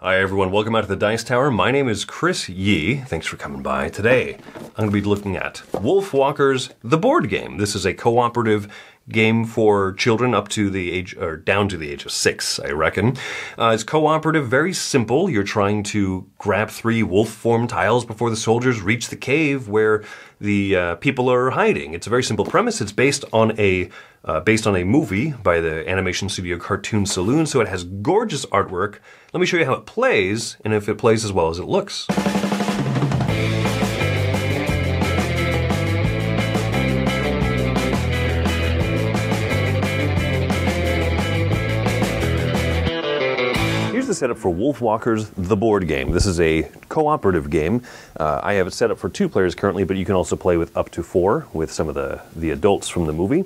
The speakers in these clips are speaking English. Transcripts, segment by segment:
Hi everyone, welcome out to the Dice Tower. My name is Chris Yee. Thanks for coming by. Today, I'm going to be looking at WolfWalkers the Board Game. This is a cooperative game for children up to the age, or down to the age of 6, I reckon. It's cooperative, very simple. You're trying to grab 3 wolf form tiles before the soldiers reach the cave where the people are hiding. It's a very simple premise. It's based on a movie by the animation studio Cartoon Saloon, so it has gorgeous artwork. Let me show you how it plays, and if it plays as well as it looks. Here's the setup for WolfWalkers the Board Game. This is a cooperative game. I have it set up for 2 players currently, but you can also play with up to 4 with some of the adults from the movie.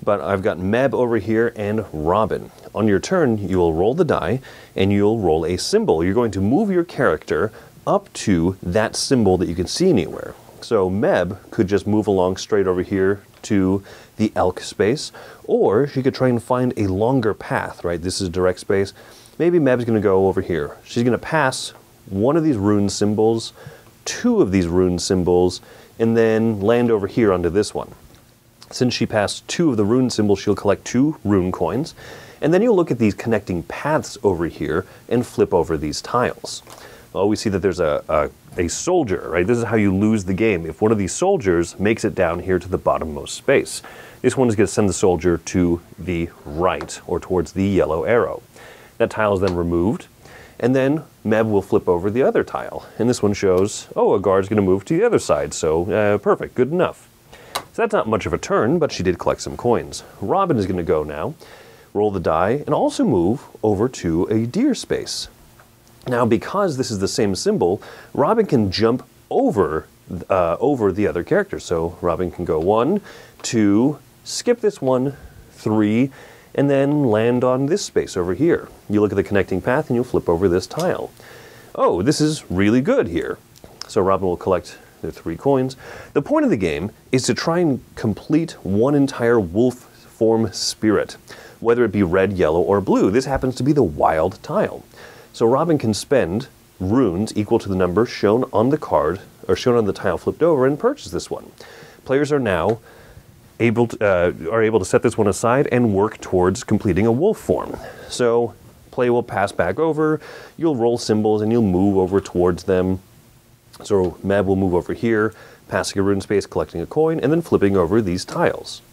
But I've got Meb over here and Robin. On your turn, you will roll the die, and you'll roll a symbol. You're going to move your character up to that symbol that you can see anywhere. So Meb could just move along straight over here to the elk space, or she could try and find a longer path, right? This is direct space. Maybe Meb's going to go over here. She's going to pass one of these rune symbols, 2 of these rune symbols, and then land over here onto this one. Since she passed 2 of the rune symbols, she'll collect 2 rune coins. And then you'll look at these connecting paths over here and flip over these tiles. Well, we see that there's a soldier, right? This is how you lose the game. If one of these soldiers makes it down here to the bottommost space. This one is going to send the soldier to the right, or towards the yellow arrow. That tile is then removed, and then Meb will flip over the other tile. And this one shows, oh, a guard's going to move to the other side, so perfect, good enough. So that's not much of a turn, but she did collect some coins. Robin is going to go now, roll the die, and also move over to a deer space. Now, because this is the same symbol, Robin can jump over the other character. So Robin can go 1, 2, skip this one, 3, and then land on this space over here. You look at the connecting path, and you'll flip over this tile. Oh, this is really good here. So Robin will collect the 3 coins. The point of the game is to try and complete one entire wolf form spirit, whether it be red, yellow, or blue. This happens to be the wild tile. So Robin can spend runes equal to the number shown on the card, or shown on the tile flipped over, and purchase this one. Players are now able to set this one aside and work towards completing a wolf form. So play will pass back over, you'll roll symbols, and you'll move over towards them. So Meb will move over here, passing a rune space, collecting a coin, and then flipping over these tiles.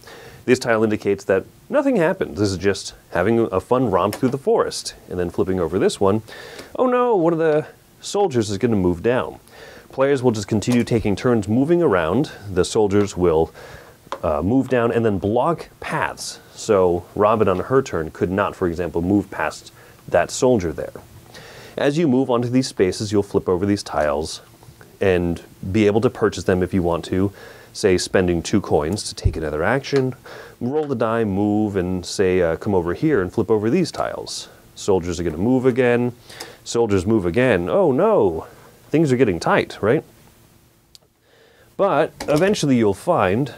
This tile indicates that nothing happened. This is just having a fun romp through the forest. And then flipping over this one, oh no, one of the soldiers is going to move down. Players will just continue taking turns moving around. The soldiers will move down and then block paths. So Robin on her turn could not, for example, move past that soldier there. As you move onto these spaces, you'll flip over these tiles and be able to purchase them if you want to, say spending 2 coins to take another action, roll the die, move, and say come over here and flip over these tiles. Soldiers are going to move again, soldiers move again. Oh no, things are getting tight, right? But eventually you'll find,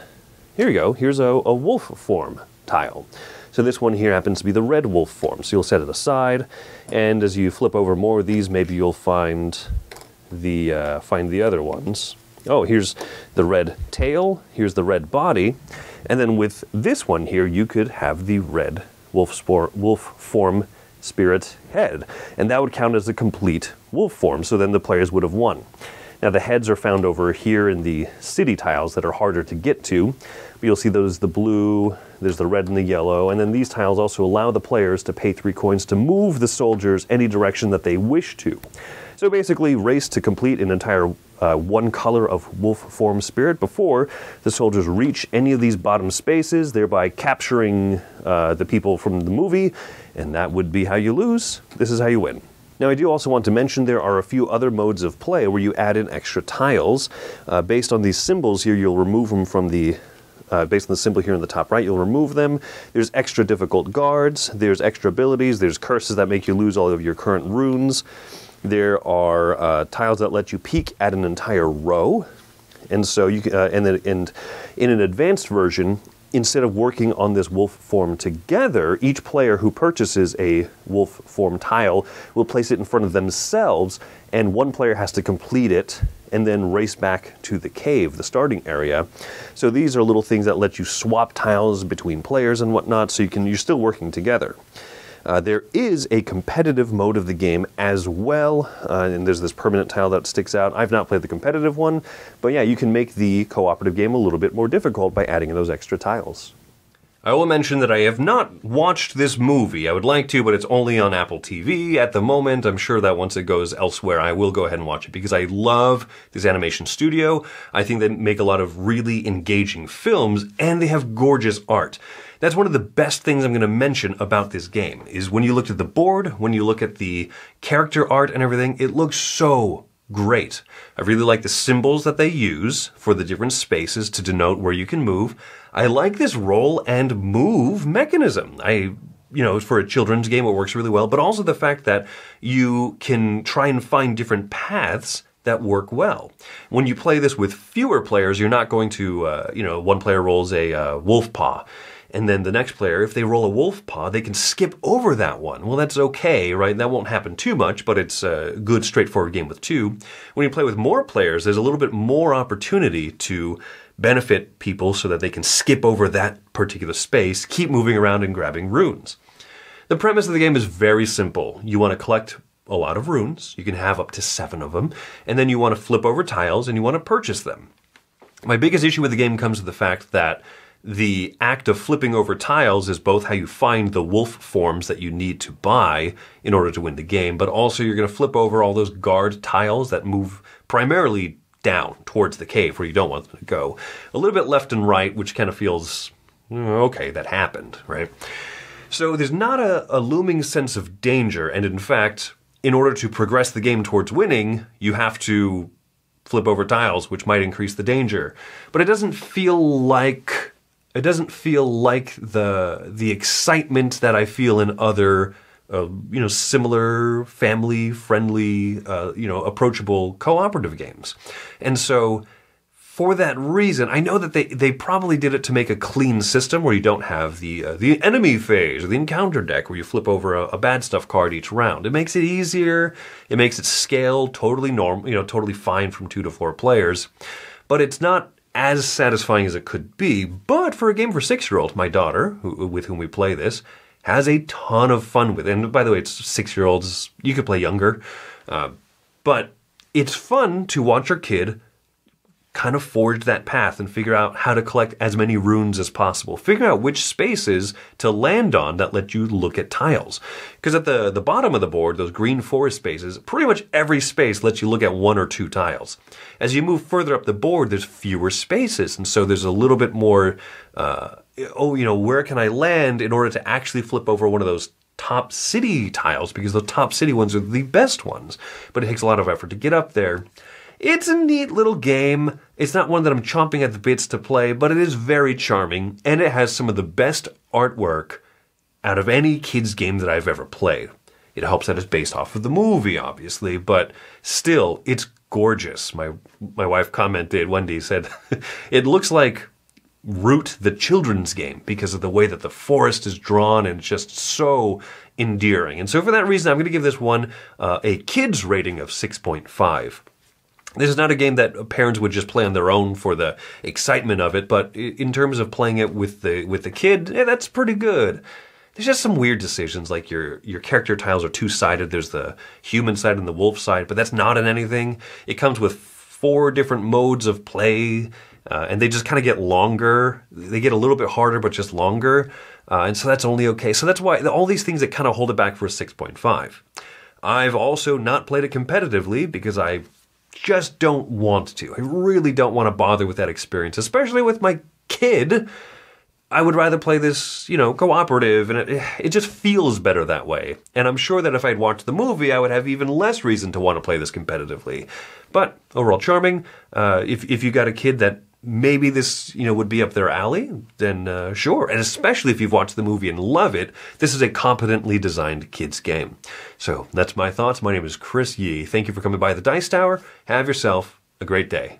here you go, here's a wolf form tile. So this one here happens to be the red wolf form, so you'll set it aside, and as you flip over more of these, maybe you'll find the other ones. Oh, here's the red tail, here's the red body, and then with this one here, you could have the red wolf form spirit head, and that would count as a complete wolf form, so then the players would have won. Now the heads are found over here in the city tiles that are harder to get to, but you'll see those, the blue, there's the red and the yellow, and then these tiles also allow the players to pay 3 coins to move the soldiers any direction that they wish to. So basically, race to complete an entire 1 color of wolf form spirit before the soldiers reach any of these bottom spaces, thereby capturing the people from the movie, and that would be how you lose. This is how you win. Now, I do also want to mention there are a few other modes of play where you add in extra tiles. Based on these symbols here, you'll remove them from the based on the symbol here in the top right, you'll remove them. There's extra difficult guards, there's extra abilities, there's curses that make you lose all of your current runes. There are tiles that let you peek at an entire row, and so you can, and in an advanced version, instead of working on this wolf form together, each player who purchases a wolf form tile will place it in front of themselves, and one player has to complete it and then race back to the cave, the starting area. So these are little things that let you swap tiles between players and whatnot, so you're still working together. There is a competitive mode of the game as well, and there's this permanent tile that sticks out. I've not played the competitive one, but yeah, you can make the cooperative game a little bit more difficult by adding those extra tiles. I will mention that I have not watched this movie. I would like to, but it's only on Apple TV at the moment. I'm sure that once it goes elsewhere, I will go ahead and watch it because I love this animation studio. I think they make a lot of really engaging films, and they have gorgeous art. That's one of the best things I'm going to mention about this game, is when you look at the board, when you look at the character art and everything, it looks so great. I really like the symbols that they use for the different spaces to denote where you can move. I like this roll and move mechanism. For a children's game, it works really well, but also the fact that you can try and find different paths that work well. When you play this with fewer players, you're not going to, one player rolls a wolf paw, and then the next player, if they roll a wolf paw, they can skip over that one. Well, that's okay, right? That won't happen too much, but it's a good, straightforward game with two. When you play with more players, there's a little bit more opportunity to benefit people so that they can skip over that particular space, keep moving around and grabbing runes. The premise of the game is very simple. You want to collect a lot of runes. You can have up to 7 of them. And then you want to flip over tiles and you want to purchase them. My biggest issue with the game comes to the fact that the act of flipping over tiles is both how you find the wolf forms that you need to buy in order to win the game, but also you're going to flip over all those guard tiles that move primarily down towards the cave where you don't want them to go. A little bit left and right, which kind of feels, okay, that happened, right? So there's not a looming sense of danger, and in fact, in order to progress the game towards winning, you have to flip over tiles, which might increase the danger. But it doesn't feel like the excitement that I feel in other, similar family-friendly, approachable cooperative games. And so, for that reason, I know that they probably did it to make a clean system where you don't have the enemy phase or the encounter deck where you flip over a bad stuff card each round. It makes it easier. It makes it scale totally normal, totally fine from 2 to 4 players. But it's not as satisfying as it could be. But for a game for 6-year-olds, my daughter, with whom we play this, has a ton of fun with it. And by the way, it's 6-year-olds. You could play younger. But it's fun to watch your kid kind of forge that path and figure out how to collect as many runes as possible. Figure out which spaces to land on that let you look at tiles. Because at the bottom of the board, those green forest spaces, pretty much every space lets you look at 1 or 2 tiles. As you move further up the board, there's fewer spaces, and so there's a little bit more, where can I land in order to actually flip over one of those top city tiles, because the top city ones are the best ones. But it takes a lot of effort to get up there. It's a neat little game. It's not one that I'm chomping at the bits to play, but it is very charming, and it has some of the best artwork out of any kids game that I've ever played. It helps that it's based off of the movie, obviously, but still, it's gorgeous. My wife commented, Wendy said, it looks like Root, the children's game, because of the way that the forest is drawn, and it's just so endearing. And so for that reason, I'm going to give this one a kids rating of 6.5. This is not a game that parents would just play on their own for the excitement of it, but in terms of playing it with the kid, that's pretty good. There's just some weird decisions, like your character tiles are two-sided. There's the human side and the wolf side, but that's not in anything. It comes with 4 different modes of play, and they just kind of get longer. They get a little bit harder, but just longer, and so that's only okay. So that's why all these things that kind of hold it back for a 6.5. I've also not played it competitively because I just don't want to. I really don't want to bother with that experience, especially with my kid. I would rather play this, cooperative, and it just feels better that way. And I'm sure that if I'd watched the movie, I would have even less reason to want to play this competitively. But overall charming. If you got a kid that maybe this, would be up their alley, then sure. And especially if you've watched the movie and love it, this is a competently designed kids game. So that's my thoughts. My name is Chris Yee. Thank you for coming by the Dice Tower. Have yourself a great day.